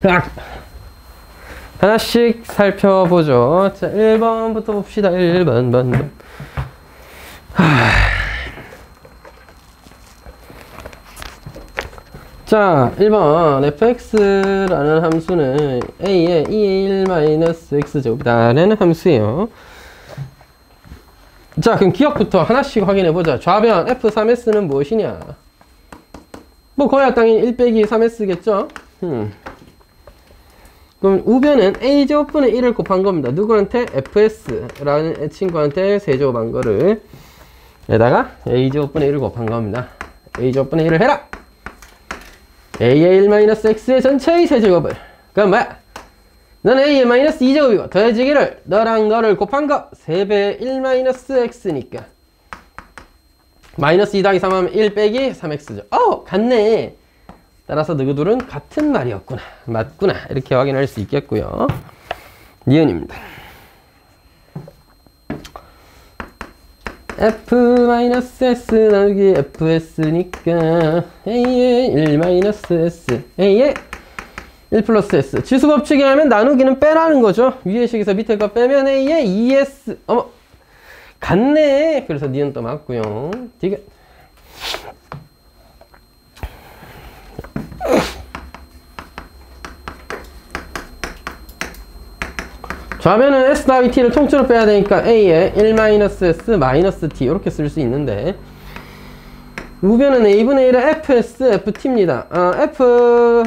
딱 하나씩 살펴보죠. 자, 1번부터 봅시다. 1번. 자, 1번 fx라는 함수는 a의 2a1-x제곱이라는 함수예요. 자, 그럼 기억부터 하나씩 확인해보자. 좌변 f3s는 무엇이냐? 뭐 거야 당연히 1 빼기 3s겠죠? 그럼 우변은 a제곱분의 1을 곱한 겁니다. 누구한테? fs라는 친구한테 세제곱한 거를 여기다가 a제곱분의 1을 곱한 겁니다. a제곱분의 1을 해라! a의 1-x의 전체의 세제곱을, 그럼 뭐야? 너는 a의 마이너스 2제곱이고 더해지기를 너랑 너를 곱한 거 3배의 1-x니까 마이너스 2 더하기 3 하면 1 빼기 3x죠. 같네. 따라서 너희들은 같은 말이었구나, 맞구나, 이렇게 확인할 수 있겠고요. 니은입니다. f-s 나누기 fs니까 a의 1-s, a의 1 플러스 s. 지수법칙에 하면 나누기는 빼라는 거죠. 위의 식에서 밑에 거 빼면 a의 2s. 어머, 같네. 그래서 니은 또 맞고요. 디귿. 좌변은 s 더하기 t를 통째로 빼야 되니까 a의 1-s 마이너스 t 이렇게 쓸 수 있는데, 우변은 a분의 1의 fs ft입니다.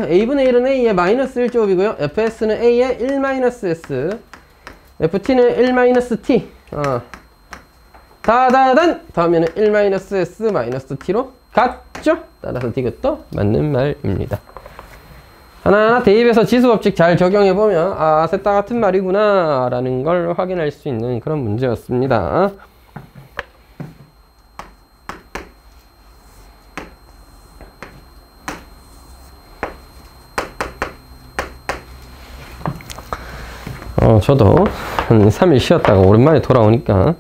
a분의 1은 a의 마이너스 1제곱이고요 fs는 a의 1-s, ft는 1-t. 다다단 더하면 1-s 마이너스 t로 같죠? 따라서 이것도 맞는 말입니다. 하나하나 대입해서 지수법칙 잘 적용해보면 셋 다 같은 말이구나 라는 걸 확인할 수 있는 그런 문제였습니다. 저도 한 3일 쉬었다가 오랜만에 돌아오니까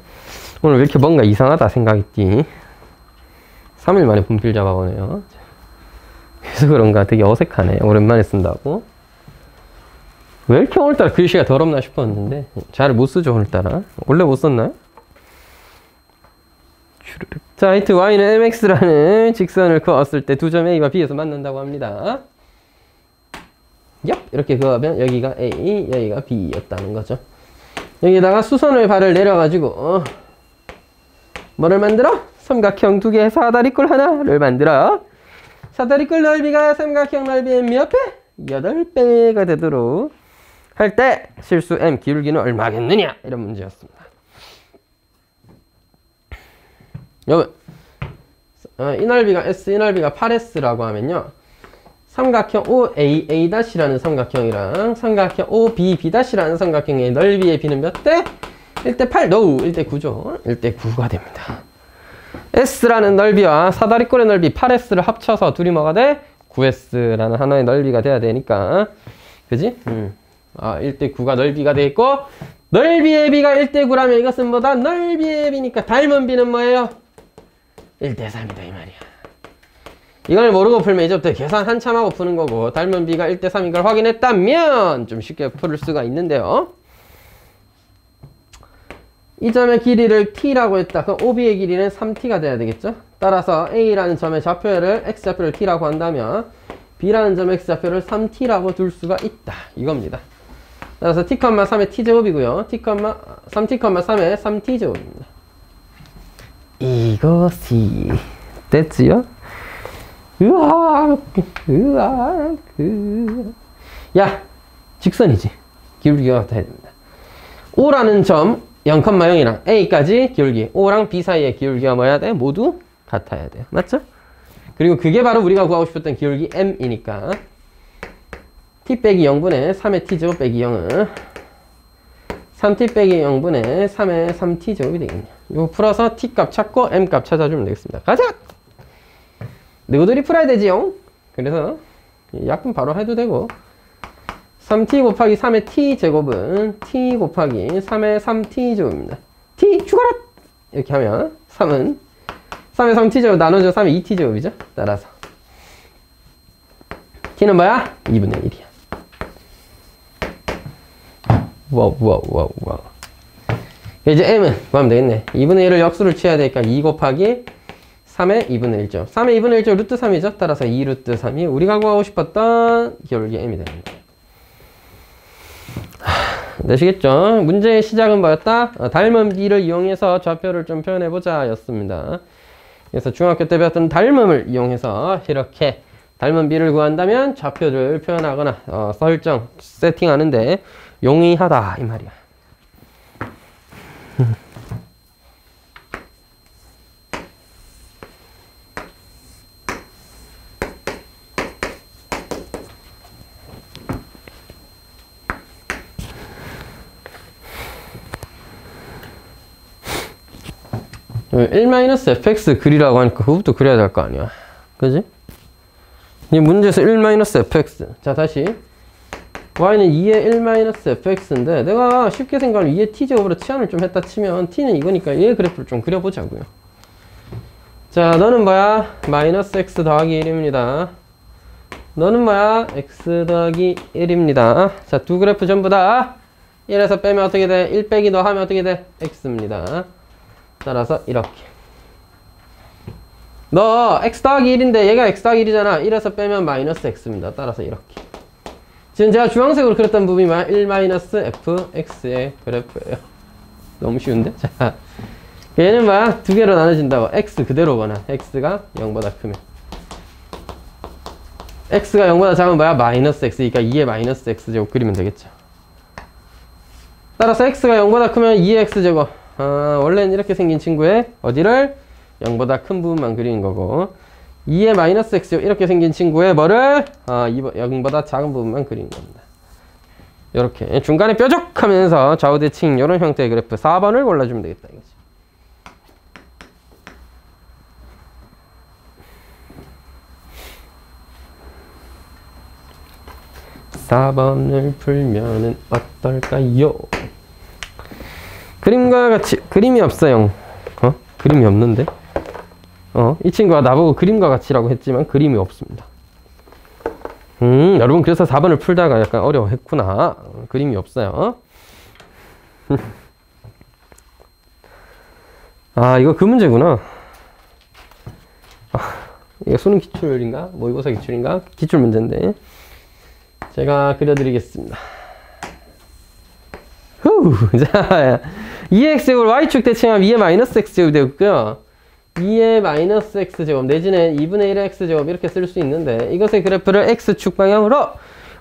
오늘 왜 이렇게 뭔가 이상하다 생각했지. 3일 만에 분필 잡아보네요. 그래서 그런가 되게 어색하네, 오랜만에 쓴다고. 왜 이렇게 오늘따라 글씨가 더럽나 싶었는데 잘 못 쓰죠 오늘따라. 원래 못 썼나요? 자, 하여튼 y는 mx라는 직선을 그었을 때 두 점 a와 b에서 만난다고 합니다. 이렇게 그으면 여기가 a, 여기가 b였다는 거죠. 여기다가 수선을 발을 내려가지고 뭐를 만들어? 삼각형 두 개, 사다리꼴 하나를 만들어. 사다리꼴 넓이가 삼각형 넓이의 몇 배? 8배가 되도록 할 때 실수 m 기울기는 얼마겠느냐? 이런 문제였습니다. 여러분, 이 넓이가 s, 이 넓이가 8s라고 하면요, 삼각형 OAA'라는 삼각형이랑 삼각형 OBB'라는 삼각형의 넓이의 b는 몇 대? 1대 8, no, 1대 9죠. 1대 9가 됩니다. S라는 넓이와 사다리꼴의 넓이 8S를 합쳐서 둘이 뭐가 돼? 9S라는 하나의 넓이가 돼야 되니까. 그지? 1대 9가 넓이가 돼 있고, 넓이의 b가 1대 9라면 이것은 뭐다? 넓이의 b니까 닮은 b는 뭐예요? 1대 3이다 이 말이야. 이걸 모르고 풀면 이제부터 계산 한참 하고 푸는 거고, 닮은 b가 1대 3인 걸 확인했다면 좀 쉽게 풀 수가 있는데요. 이 점의 길이를 t라고 했다. 그럼 OB의 길이는 3t가 돼야 되겠죠? 따라서 A라는 점의 좌표를 x좌표를 t라고 한다면 B라는 점의 x좌표를 3t라고 둘 수가 있다. 이겁니다. 따라서 t, 3의 t제곱이고요. 3t,3의 3t제곱입니다. 이것이 됐지요? 야! 직선이지. 기울기가 같아야 됩니다. O라는 점 0,0이랑 A까지 기울기, O랑 B 사이의 기울기가 뭐야 돼? 모두 같아야 돼요. 맞죠? 그리고 그게 바로 우리가 구하고 싶었던 기울기 M이니까 t 빼기 0분의 3의 t제곱 빼기 0은 3t 빼기 0분의 3의 3t제곱이 되겠네요. 이거 풀어서 t 값 찾고 M 값 찾아주면 되겠습니다. 가자! 너희들이 풀어야 되지요? 그래서 약분 바로 해도 되고, 3t 곱하기 3의 t제곱은 t 곱하기 3의 3t제곱입니다. t 죽어라! 이렇게 하면 3은 3의 3t제곱 나눠줘 3의 2t제곱이죠. 따라서 t는 뭐야? 2분의 1이야. 와우. 이제 m은 구하면 되겠네. 2분의 1을 역수를 취해야 되니까 2 곱하기 3의 2분의 1죠. 3의 2분의 1죠. 루트 3이죠. 따라서 2 루트 3이 우리가 구하고 싶었던 기울기 m이 되는 거예요. 되시겠죠? 문제의 시작은 뭐였다? 닮은 B를 이용해서 좌표를 좀 표현해보자 였습니다. 그래서 중학교 때 배웠던 닮음을 이용해서 이렇게 닮은 B를 구한다면 좌표를 표현하거나 설정, 세팅하는데 용이하다 이 말이야. (1-fx) 그리라고 하니까 그것부터 그려야 될 거 아니야. 그지? 이 문제에서 1-fx. 자, 다시. y는 2의 1-fx인데, 내가 쉽게 생각하면 2의 t제곱으로 치환을 좀 했다 치면, t는 이거니까 얘 그래프를 좀 그려보자고요. 자, 너는 뭐야? 마이너스 x 더하기 1입니다. 너는 뭐야? x 더하기 1입니다. 자, 두 그래프 전부 다 1에서 빼면 어떻게 돼? 1 빼기 너 하면 어떻게 돼? x입니다. 따라서 이렇게 너 x 더하기 1인데 얘가 x 더하기 1이잖아. 1에서 빼면 마이너스 x입니다. 따라서 이렇게 지금 제가 주황색으로 그렸던 부분이 뭐야? 1-fx의 그래프예요. 너무 쉬운데? 자, 얘는 뭐야? 두 개로 나눠진다고. x 그대로거나 x가 0보다 크면 x가 0보다 작으면 뭐야? 마이너스 x니까 2의 마이너스 x제곱 그리면 되겠죠. 따라서 x가 0보다 크면 2의 x제곱. 원래는 이렇게 생긴 친구의 어디를 0보다 큰 부분만 그리는 거고 2의 마이너스 x 이렇게 생긴 친구의 뭐를 0보다 작은 부분만 그리는 겁니다. 이렇게 중간에 뾰족하면서 좌우대칭 이런 형태의 그래프 4번을 골라주면 되겠다 이거지. (4번을) 풀면은 어떨까요? 그림과 같이 그림이 없어요. 그림이 없는데? 이 친구가 나보고 그림과 같이라고 했지만 그림이 없습니다. 여러분 그래서 4번을 풀다가 약간 어려워했구나. 그림이 없어요. 이거 그 문제구나. 이거 수능 기출인가? 모의고사 기출인가? 기출 문제인데 제가 그려드리겠습니다. 자, 2x제곱을 y축 대칭하면 2의 마이너스 x제곱이 되고요. 2의 마이너스 x제곱 내지는 2분의 1의 x제곱 이렇게 쓸 수 있는데 이것의 그래프를 x축 방향으로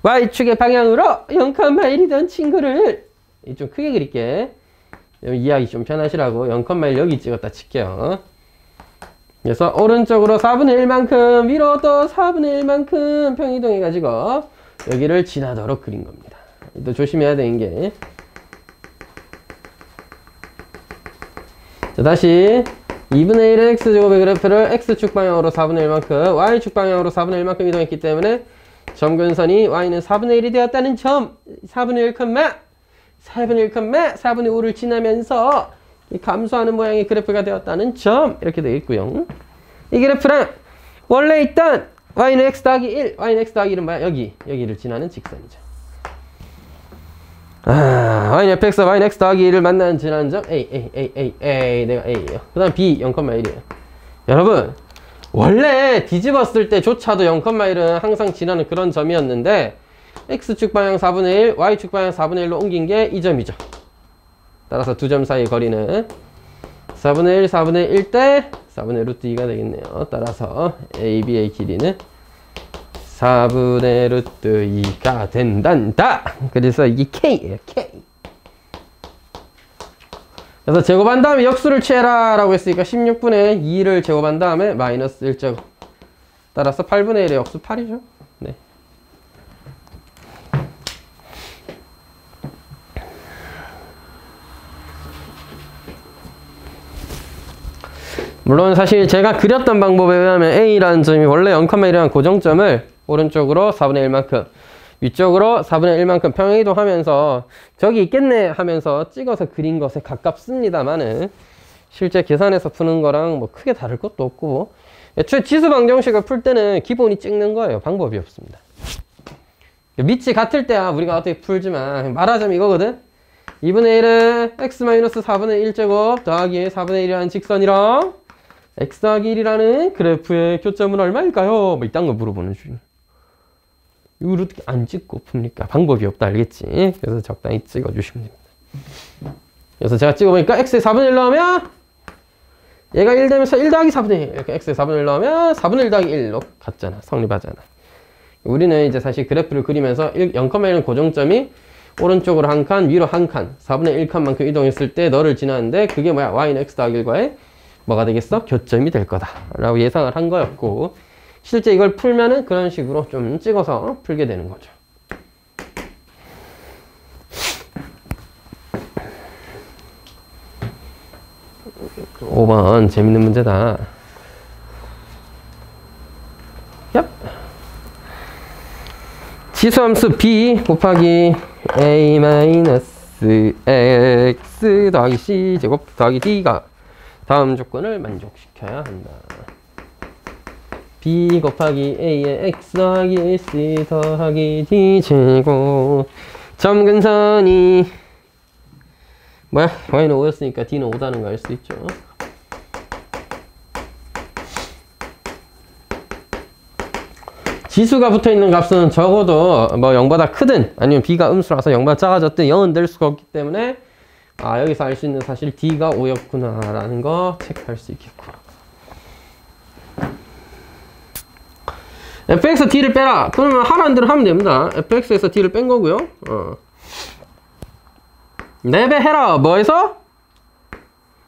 y축의 방향으로 0,1이던 친구를 좀 크게 그릴게. 이해하기 좀 편하시라고 0,1 여기 찍었다 칠게요. 그래서 오른쪽으로 4분의 1만큼 위로 또 4분의 1만큼 평이동해 가지고 여기를 지나도록 그린 겁니다. 또 조심해야 되는 게 자, 다시 2분의 1의 x제곱의 그래프를 x축 방향으로 4분의 1만큼 y축 방향으로 4분의 1만큼 이동했기 때문에 점근선이 y는 4분의 1이 되었다는 점 4분의 1, 4분의 1, 4분의 5를 지나면서 감소하는 모양의 그래프가 되었다는 점 이렇게 되어 있고요. 이 그래프랑 원래 있던 y는 x 더하기 1, y는 x 더하기 1은 뭐야? 여기를 지나는 직선이죠. y는 fx, y는 x 더하기 1을 만나는 지나는 점 A 내가 A예요. 그 다음 B 0,1이에요. 여러분 원래 뒤집었을 때조차도 0,1은 항상 지나는 그런 점이었는데 x축 방향 4분의 1, y축 방향 4분의 1로 옮긴 게 이 점이죠. 따라서 두 점 사이의 거리는 4분의 1, 4분의 1 대 4분의 루트 2가 되겠네요. 따라서 AB의 길이는 4분의 루트 2가 된단다. 그래서 이게 K예요. K. 그래서 제곱한 다음에 역수를 취해라 라고 했으니까 16분의 2를 제곱한 다음에 마이너스 1제곱. 따라서 8분의 1의 역수 8이죠. 네. 물론 사실 제가 그렸던 방법에 의하면 A라는 점이 원래 0,1이라는 고정점을 오른쪽으로 4분의 1만큼 위쪽으로 4분의 1만큼 평행이동하면서 저기 있겠네 하면서 찍어서 그린 것에 가깝습니다만은 실제 계산해서 푸는 거랑 뭐 크게 다를 것도 없고 애초에 지수 방정식을 풀 때는 기본이 찍는 거예요. 방법이 없습니다. 밑이 같을 때야 우리가 어떻게 풀지만 말하자면 이거거든. 2분의 1에 x-4분의 1제곱 더하기 4분의 1이라는 직선이랑 x 더하기 1이라는 그래프의 교점은 얼마일까요? 뭐 이딴 거 물어보는 중이야. 이걸 어떻게 안 찍고 풉니까? 방법이 없다 알겠지? 그래서 적당히 찍어주시면 됩니다. 그래서 제가 찍어보니까 x에 4분의 1 넣으면 얘가 1 되면서 1 더하기 4분의 1 이렇게 x에 4분의 1 넣으면 4분의 1 더하기 1로 같잖아. 성립하잖아. 우리는 이제 사실 그래프를 그리면서 0,1은 고정점이 오른쪽으로 한 칸, 위로 한 칸, 4분의 1칸만큼 이동했을 때 너를 지나는데 그게 뭐야? y는 x 더하기 1과의 뭐가 되겠어? 교점이 될 거다 라고 예상을 한 거였고 실제 이걸 풀면은 그런 식으로 좀 찍어서 풀게 되는 거죠. 오 번 재밌는 문제다. 얍. 지수함수 b 곱하기 a 마이너스 x 더하기 c 제곱 더하기 d가 다음 조건을 만족시켜야 한다. b 곱하기 a의 x 더하기 c 더하기 d 제곱 점근선이 뭐야? y는 5였으니까 d는 5다는 거 알 수 있죠. 지수가 붙어있는 값은 적어도 뭐 0보다 크든 아니면 b가 음수라서 0보다 작아졌든 0은 될 수가 없기 때문에 여기서 알 수 있는 사실 d가 5였구나 라는 거 체크할 수 있겠고 fx에서 d를 빼라. 그러면 하라는 대로 하면 됩니다. fx에서 d를 뺀 거고요. 4배 해라. 뭐해서?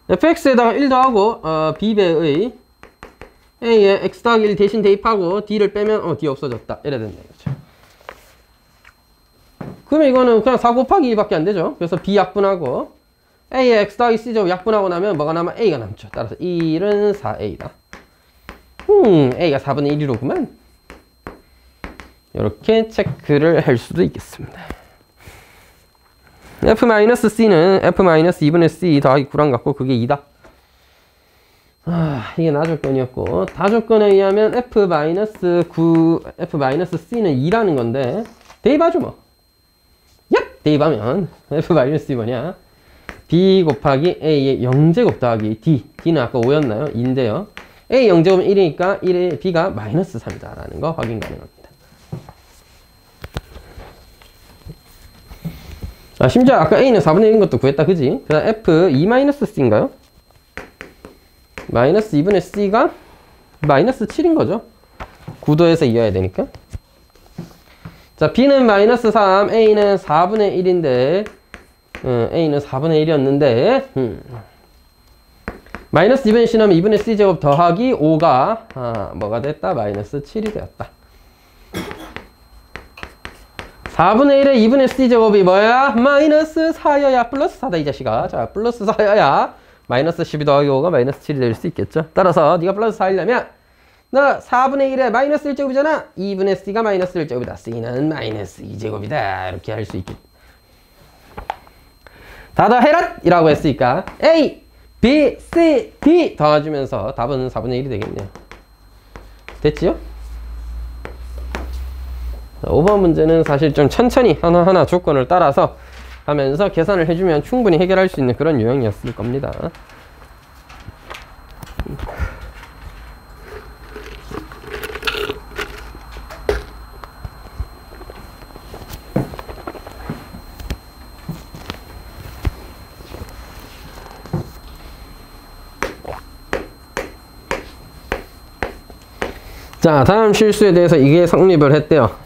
fx에다가 1 더하고 b배의 a에 x 더하기 1 대신 대입하고 d를 빼면 d 없어졌다. 이래야 된다 이거죠. 그러면 이거는 그냥 4 곱하기 2밖에 안 되죠. 그래서 b 약분하고 a에 x 더하기 c제곱 약분하고 나면 뭐가 남아? a가 남죠. 따라서 1은 4a다. a가 4분의 1이로구만. 이렇게 체크를 할 수도 있겠습니다. f-c는 f-2분의 c 더하기 9랑 같고 그게 2다. 이게 나조건이었고 다조건에 의하면 f-c는 2라는 건데 대입하죠 뭐. 얍! 대입하면 f-c 뭐냐? b 곱하기 a의 0제곱 더하기 d는 아까 5였나요? 2인데요. a 0제곱은 1이니까 1의 b가 마이너스 3이다 라는 거 확인 가능합니다. 심지어 아까 a는 4분의 1인 것도 구했다 그지? 그 다음 f-2-c인가요? 마이너스 2분의 c가 마이너스 7인 거죠. 구도에서 이어야 되니까. 자, b는 마이너스 3, a는 4분의 1인데 a는 4분의 1이었는데 마이너스 2분의 c는 2분의 c제곱 더하기 5가 뭐가 됐다? 마이너스 7이 되었다. 4분의 1에 2분의 c제곱이 뭐야? 마이너스 4여야 플러스 4다 이 자식아. 자, 플러스 4여야 마이너스 12 더하기 5가 마이너스 7이 될 수 있겠죠. 따라서 네가 플러스 4이려면 너 4분의 1에 마이너스 1제곱이잖아. 2분의 c가 마이너스 1제곱이다. c는 마이너스 2제곱이다. 이렇게 할 수 있겠. 다 더해라! 이라고 했으니까 A, B, C, D 더해주면서 답은 4분의 1이 되겠네요. 됐지요? 5번 문제는 사실 좀 천천히 하나하나 조건을 따라서 하면서 계산을 해주면 충분히 해결할 수 있는 그런 유형이었을 겁니다. 자, 다음 실수에 대해서 이게 성립을 했대요.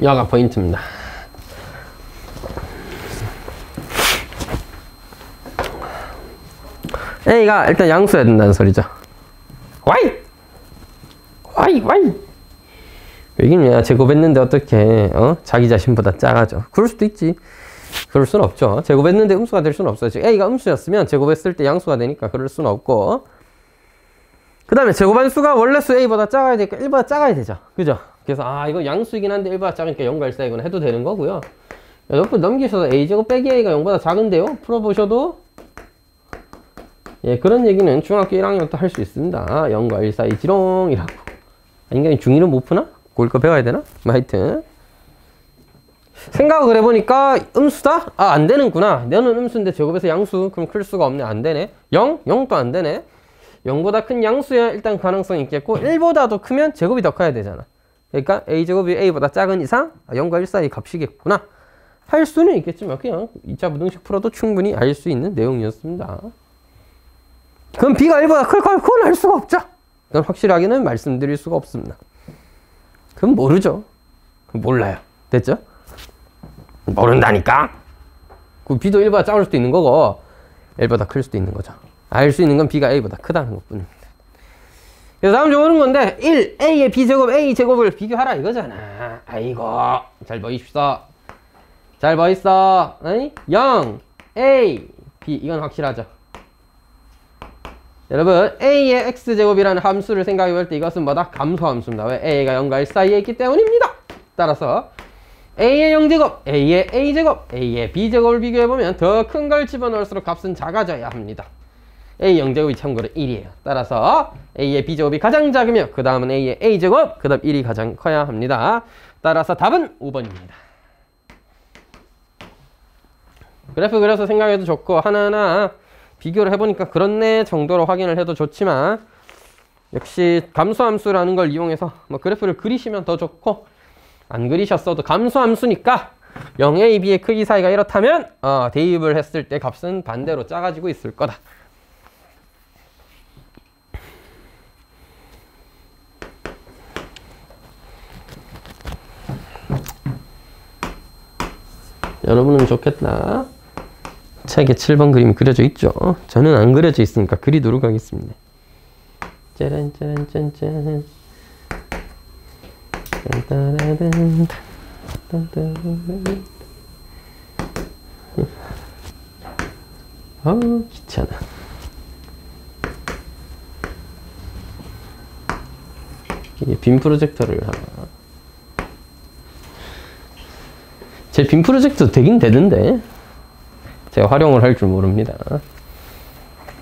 여가 포인트입니다. A가 일단 양수여야 된다는 소리죠. Y! 여기는 제곱했는데 어떻게 자기 자신보다 작아져. 그럴 수도 있지. 그럴 수는 없죠. 제곱했는데 음수가 될 수는 없어요. 즉 A가 음수였으면 제곱했을 때 양수가 되니까 그럴 수는 없고, 그 다음에 제곱한 수가 원래 수 A보다 작아야 되니까 1보다 작아야 되죠. 그죠? 그래서 이거 양수이긴 한데 1보다 작으니까 0과 1 사이거나 해도 되는 거고요. 옆으로 넘기셔서 A제곱 빼기 A가 0보다 작은데요? 풀어보셔도 그런 얘기는 중학교 1학년 때 할 수 있습니다. 0과 1 사이 지롱이라고. 아닌가 중2는 못 푸나? 그걸 거 배워야 되나? 하여튼 생각을 해보니까 음수다? 아, 안 되는구나. 너는 음수인데 제곱에서 양수. 그럼 클 수가 없네. 안 되네. 0? 0도 안 되네. 0보다 큰 양수야 일단 가능성이 있겠고 1보다도 크면 제곱이 더 커야 되잖아. 그러니까 a제곱이 a보다 작은 이상 0과 1 사이 값이겠구나. 할 수는 있겠지만 그냥 2차 부등식 풀어도 충분히 알 수 있는 내용이었습니다. 그럼 b가 1보다 클까? 그건 알 수가 없죠. 그건 확실하게는 말씀드릴 수가 없습니다. 그럼 모르죠. 그럼 몰라요. 됐죠? 모른다니까? 그 b도 1보다 작을 수도 있는 거고 1보다 클 수도 있는 거죠. 알 수 있는 건 b가 a보다 크다는 것뿐입니다. 그래서 다음 좀 오는 건데 1, a의 b제곱, a제곱을 비교하라 이거잖아. 아이고 잘 보이십시오. 잘 보이소. 0, a, b 이건 확실하죠. 여러분 a의 x제곱이라는 함수를 생각해 볼 때 이것은 뭐다? 감소함수입니다. 왜? a가 0과 1 사이에 있기 때문입니다. 따라서 a의 0제곱, a의 a제곱, a의 b제곱을 비교해보면 더 큰 걸 집어넣을수록 값은 작아져야 합니다. a 0제곱이 참고로 1이에요. 따라서 a의 b제곱이 가장 작으며 그 다음은 a의 a제곱, 그 다음 1이 가장 커야 합니다. 따라서 답은 5번입니다. 그래프 그려서 생각해도 좋고 하나하나 비교를 해보니까 그렇네 정도로 확인을 해도 좋지만 역시 감소함수라는 걸 이용해서 뭐 그래프를 그리시면 더 좋고 안 그리셨어도 감소함수니까 0a, b의 크기 사이가 이렇다면 대입을 했을 때 값은 반대로 작아지고 있을 거다. 여러분은 좋겠다. 책에 7번 그림이 그려져 있죠. 저는 안 그려져 있으니까 그리도록 하겠습니다. 짜란 짜란 짠짠. 딴따라단 딴따라단. 아우 귀찮아. 이게 빔 프로젝터를 하나. 제 빔 프로젝터 되긴 되던데 제가 활용을 할 줄 모릅니다.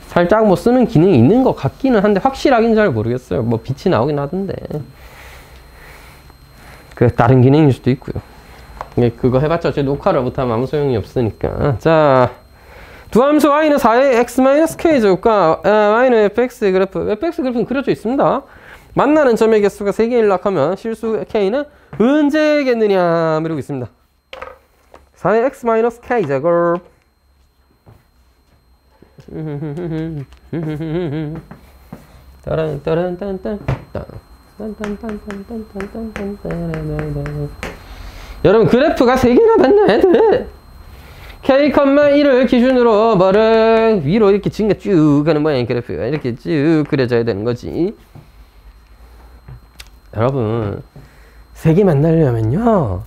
살짝 뭐 쓰는 기능이 있는 것 같기는 한데 확실하긴 잘 모르겠어요. 뭐 빛이 나오긴 하던데 그 다른 기능일 수도 있고요. 그거 해봤자 어차피 녹화를 못하면 아무 소용이 없으니까. 자, 두 함수 y는 4의 x-k 제곱과 y는 fx 그래프. fx 그래프는 그려져 있습니다. 만나는 점의 개수가 3개일라 하면 실수 k는 언제겠느냐 이러고 있습니다. 4의 x-k 제곱 여러분 그래프가 3개나 만나야 돼. k, 1을 기준으로 뭐를 위로 이렇게 진게 쭉 가는 모양의 그래프가 이렇게 쭉 그려져야 되는 거지. 여러분 3개 만나려면요,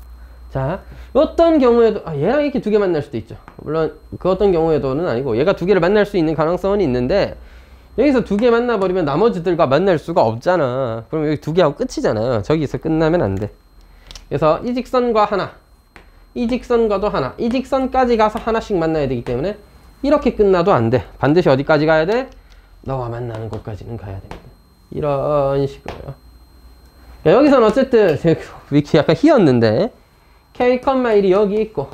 자 어떤 경우에도 얘랑 이렇게 2개 만날 수도 있죠. 물론 그 어떤 경우에도는 아니고 얘가 2개를 만날 수 있는 가능성은 있는데 여기서 2개 만나버리면 나머지들과 만날 수가 없잖아. 그럼 여기 2개 하고 끝이잖아요. 저기서 끝나면 안 돼. 그래서 이 직선과 하나, 이 직선과도 하나, 이 직선까지 가서 하나씩 만나야 되기 때문에 이렇게 끝나도 안 돼. 반드시 어디까지 가야 돼? 너와 만나는 곳까지는 가야 됩니다. 이런 식으로요. 여기서는 어쨌든 이렇게 약간 휘었는데 k, 1이 여기 있고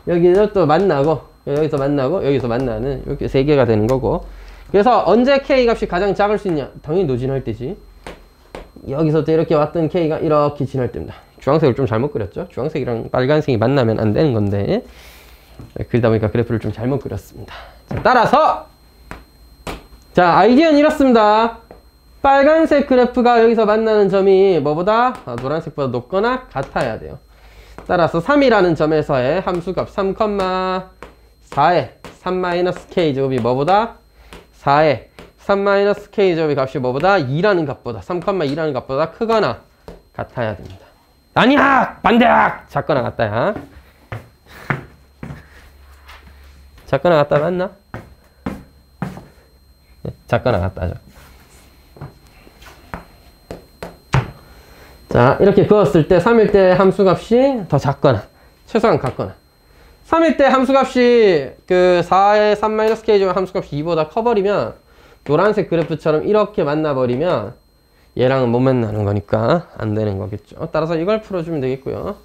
여기서 또 만나고 여기서 만나고 여기서 만나는 이렇게 3개가 되는 거고. 그래서 언제 k 값이 가장 작을 수 있냐? 당연히 노진할 때지. 여기서부터 이렇게 왔던 k가 이렇게 지날 때입니다. 주황색을 좀 잘못 그렸죠? 주황색이랑 빨간색이 만나면 안 되는 건데 그러다 보니까 그래프를 좀 잘못 그렸습니다. 자, 따라서 자, 아이디어는 이렇습니다. 빨간색 그래프가 여기서 만나는 점이 뭐보다 노란색보다 높거나 같아야 돼요. 따라서 3이라는 점에서의 함수값 3,4의 3-k 제곱이 뭐보다 4의 3-k 제곱의 값이 뭐보다 2라는 값보다 3,2라는 값보다 크거나 같아야 됩니다. 아니야! 반대야! 작거나 같다야. 작거나 같다 맞나? 작거나 같다죠. 자, 이렇게 그었을 때 3일 때 함수값이 더 작거나 최소한 같거나 3일 때 함수값이 그 4의 3-k 제곱 함수값이 2보다 커버리면 노란색 그래프처럼 이렇게 만나버리면 얘랑은 못 만나는 거니까 안 되는 거겠죠. 따라서 이걸 풀어주면 되겠고요.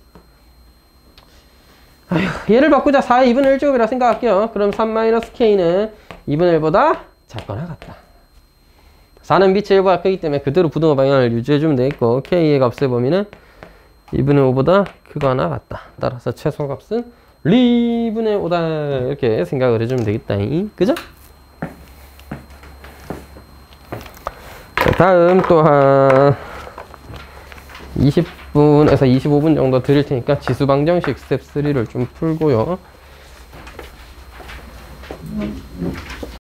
얘를 바꾸자. 4의 2분의 1제곱이라 생각할게요. 그럼 3-k는 2분의 1보다 작거나 같다. 4는 빛의 일보다 크기 때문에 그대로 부등호 방향을 유지해주면 되겠고, k의 값의 범위는 2분의 5보다 크거나 같다. 따라서 최소값은 2분의 5다. 이렇게 생각을 해주면 되겠다. 그죠? 자, 다음 또 한 20분에서 25분 정도 드릴 테니까 지수방정식 스텝 3를 좀 풀고요.